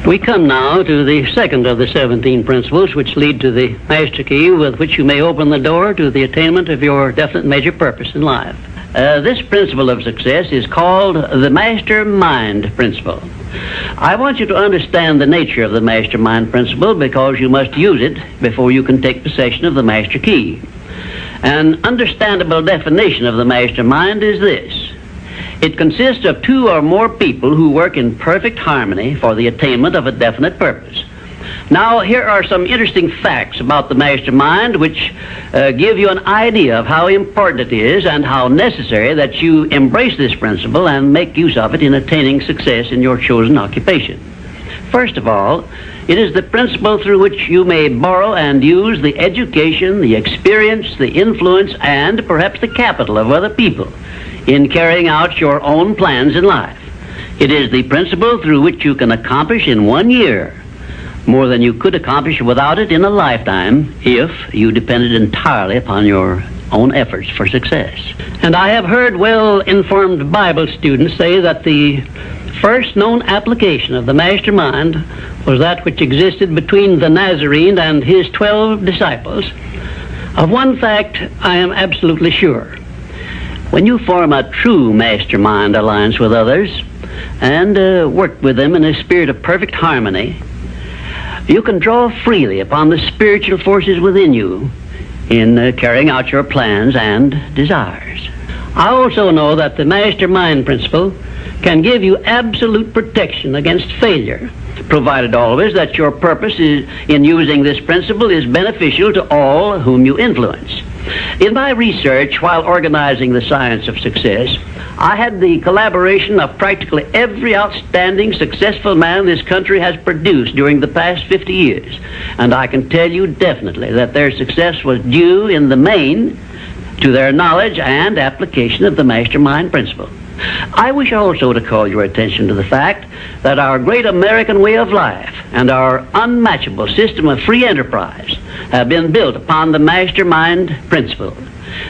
We come now to the second of the 17 principles which lead to the master key with which you may open the door to the attainment of your definite major purpose in life. This principle of success is called the Mastermind principle. I want you to understand the nature of the Mastermind principle because you must use it before you can take possession of the master key. An understandable definition of the Mastermind is this. It consists of two or more people who work in perfect harmony for the attainment of a definite purpose. Now, here are some interesting facts about the Mastermind which give you an idea of how important it is and how necessary that you embrace this principle and make use of it in attaining success in your chosen occupation. First of all, it is the principle through which you may borrow and use the education, the experience, the influence, and perhaps the capital of other people in carrying out your own plans in life. It is the principle through which you can accomplish in 1 year more than you could accomplish without it in a lifetime if you depended entirely upon your own efforts for success. And I have heard well-informed Bible students say that the first known application of the Mastermind was that which existed between the Nazarene and his 12 disciples. Of one fact I am absolutely sure. When you form a true Mastermind alliance with others and work with them in a spirit of perfect harmony, you can draw freely upon the spiritual forces within you in carrying out your plans and desires. I also know that the Mastermind principle can give you absolute protection against failure, provided always that your purpose in using this principle is beneficial to all whom you influence. In my research while organizing the science of success, I had the collaboration of practically every outstanding successful man this country has produced during the past 50 years. And I can tell you definitely that their success was due in the main to their knowledge and application of the Mastermind principle. I wish also to call your attention to the fact that our great American way of life and our unmatchable system of free enterprise have been built upon the Mastermind principle.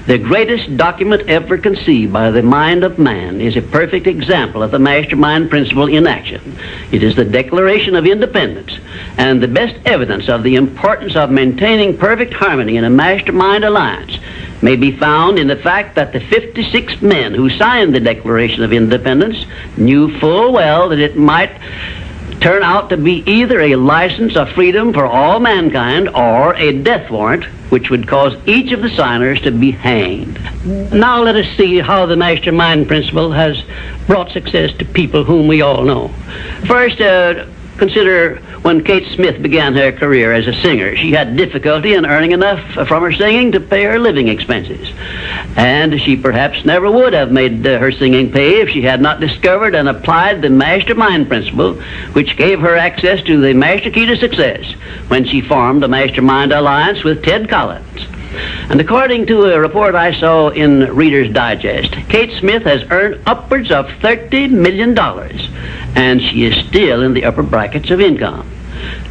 The greatest document ever conceived by the mind of man is a perfect example of the Mastermind principle in action. It is the Declaration of Independence, and the best evidence of the importance of maintaining perfect harmony in a Mastermind alliance may be found in the fact that the 56 men who signed the Declaration of Independence knew full well that it might turn out to be either a license of freedom for all mankind or a death warrant which would cause each of the signers to be hanged. Now let us see how the Mastermind principle has brought success to people whom we all know. First, consider when Kate Smith began her career as a singer. She had difficulty in earning enough from her singing to pay her living expenses. And she perhaps never would have made her singing pay if she had not discovered and applied the Mastermind principle, which gave her access to the master key to success when she formed a Mastermind alliance with Ted Collins. And according to a report I saw in Reader's Digest, Kate Smith has earned upwards of $30 million, and she is still in the upper brackets of income.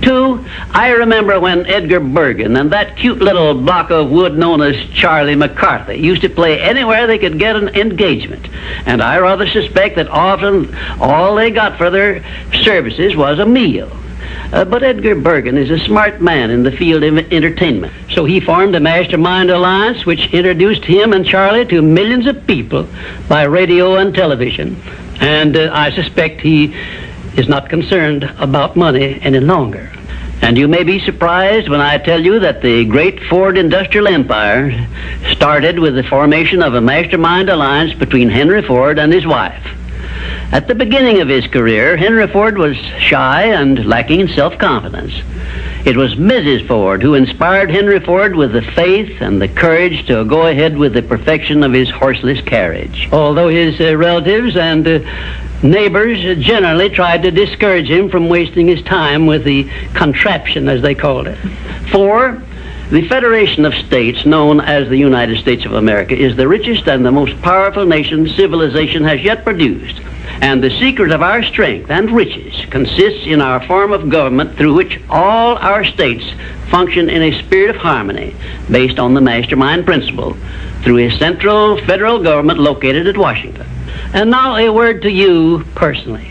2, I remember when Edgar Bergen and that cute little block of wood known as Charlie McCarthy used to play anywhere they could get an engagement. And I rather suspect that often all they got for their services was a meal. But Edgar Bergen is a smart man in the field of entertainment. So he formed a Mastermind alliance which introduced him and Charlie to millions of people by radio and television. And I suspect he is not concerned about money any longer. And you may be surprised when I tell you that the great Ford industrial empire started with the formation of a Mastermind alliance between Henry Ford and his wife. At the beginning of his career, Henry Ford was shy and lacking in self-confidence. It was Mrs. Ford who inspired Henry Ford with the faith and the courage to go ahead with the perfection of his horseless carriage. Although his relatives and neighbors generally tried to discourage him from wasting his time with the contraption, as they called it. 4, the Federation of States, known as the United States of America, is the richest and the most powerful nation civilization has yet produced. And the secret of our strength and riches consists in our form of government through which all our states function in a spirit of harmony based on the Mastermind principle through a central federal government located at Washington. And now a word to you personally.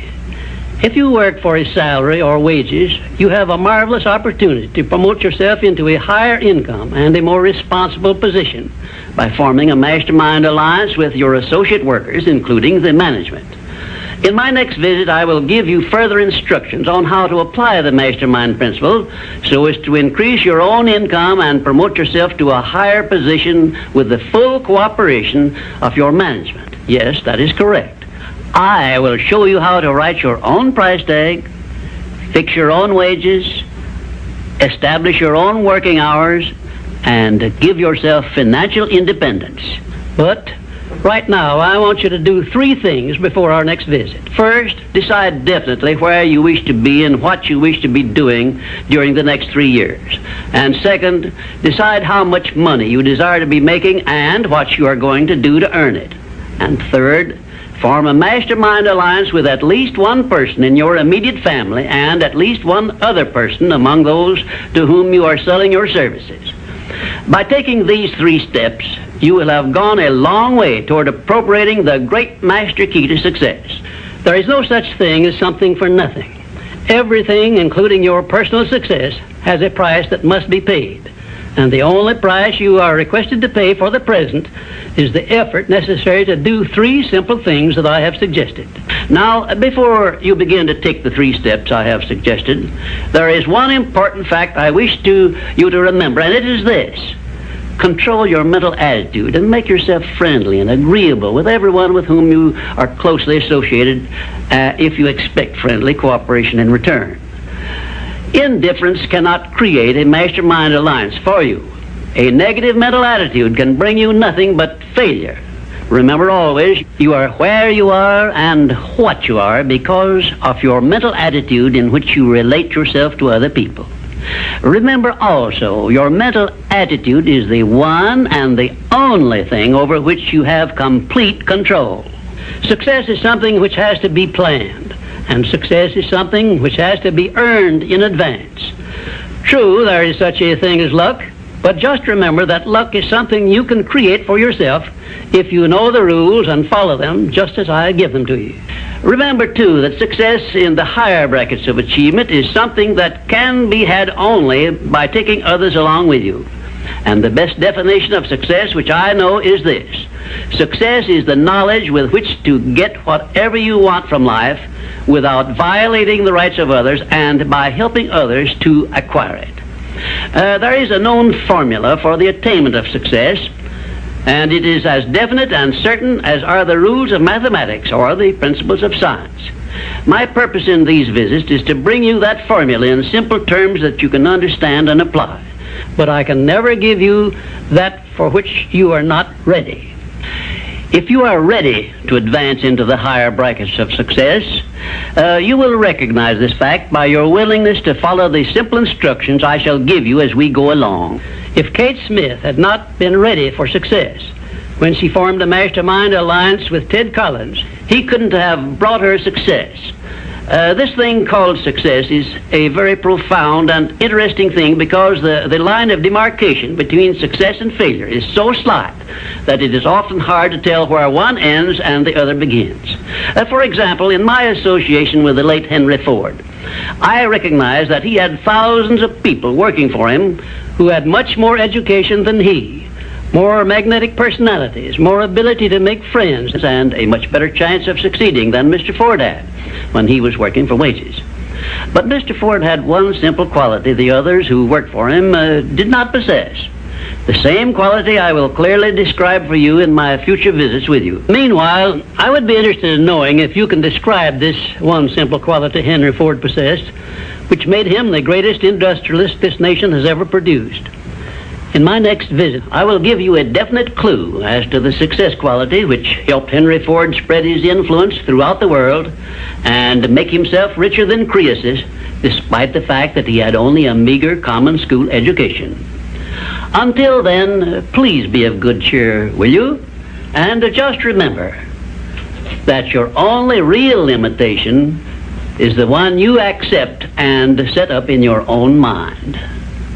If you work for a salary or wages, you have a marvelous opportunity to promote yourself into a higher income and a more responsible position by forming a mastermind alliance with your associate workers, including the management. In my next visit, I will give you further instructions on how to apply the mastermind principle so as to increase your own income and promote yourself to a higher position with the full cooperation of your management. Yes, that is correct. I will show you how to write your own price tag, fix your own wages, establish your own working hours, and give yourself financial independence. But right now, I want you to do 3 things before our next visit. First, decide definitely where you wish to be and what you wish to be doing during the next 3 years. And second, decide how much money you desire to be making and what you are going to do to earn it. And third, form a mastermind alliance with at least one person in your immediate family and at least one other person among those to whom you are selling your services. By taking these 3 steps, you will have gone a long way toward appropriating the great master key to success. There is no such thing as something for nothing. Everything, including your personal success, has a price that must be paid. And the only price you are requested to pay for the present is the effort necessary to do 3 simple things that I have suggested. Now, before you begin to take the 3 steps I have suggested, there is one important fact I wish you to remember, and it is this. Control your mental attitude and make yourself friendly and agreeable with everyone with whom you are closely associated if you expect friendly cooperation in return. Indifference cannot create a mastermind alliance for you. A negative mental attitude can bring you nothing but failure. Remember always, you are where you are and what you are because of your mental attitude in which you relate yourself to other people. Remember also, your mental attitude is the one and the only thing over which you have complete control. Success is something which has to be planned, and success is something which has to be earned in advance. True, there is such a thing as luck, but just remember that luck is something you can create for yourself if you know the rules and follow them just as I give them to you. Remember, too, that success in the higher brackets of achievement is something that can be had only by taking others along with you. And the best definition of success, which I know, is this. Success is the knowledge with which to get whatever you want from life without violating the rights of others and by helping others to acquire it. There is a known formula for the attainment of success, and it is as definite and certain as are the rules of mathematics or the principles of science. My purpose in these visits is to bring you that formula in simple terms that you can understand and apply. But I can never give you that for which you are not ready. If you are ready to advance into the higher brackets of success, you will recognize this fact by your willingness to follow the simple instructions I shall give you as we go along. If Kate Smith had not been ready for success when she formed a mastermind alliance with Ted Collins, he couldn't have brought her success. This thing called success is a very profound and interesting thing because the line of demarcation between success and failure is so slight that it is often hard to tell where one ends and the other begins. For example, in my association with the late Henry Ford, I recognized that he had thousands of people working for him who had much more education than he, more magnetic personalities, more ability to make friends, and a much better chance of succeeding than Mr. Ford had when he was working for wages. But Mr. Ford had one simple quality the others who worked for him did not possess. The same quality I will clearly describe for you in my future visits with you. Meanwhile, I would be interested in knowing if you can describe this one simple quality Henry Ford possessed, which made him the greatest industrialist this nation has ever produced. In my next visit, I will give you a definite clue as to the success quality which helped Henry Ford spread his influence throughout the world and make himself richer than Croesus, despite the fact that he had only a meager common school education. Until then, please be of good cheer, will you? And just remember that your only real limitation is the one you accept and set up in your own mind.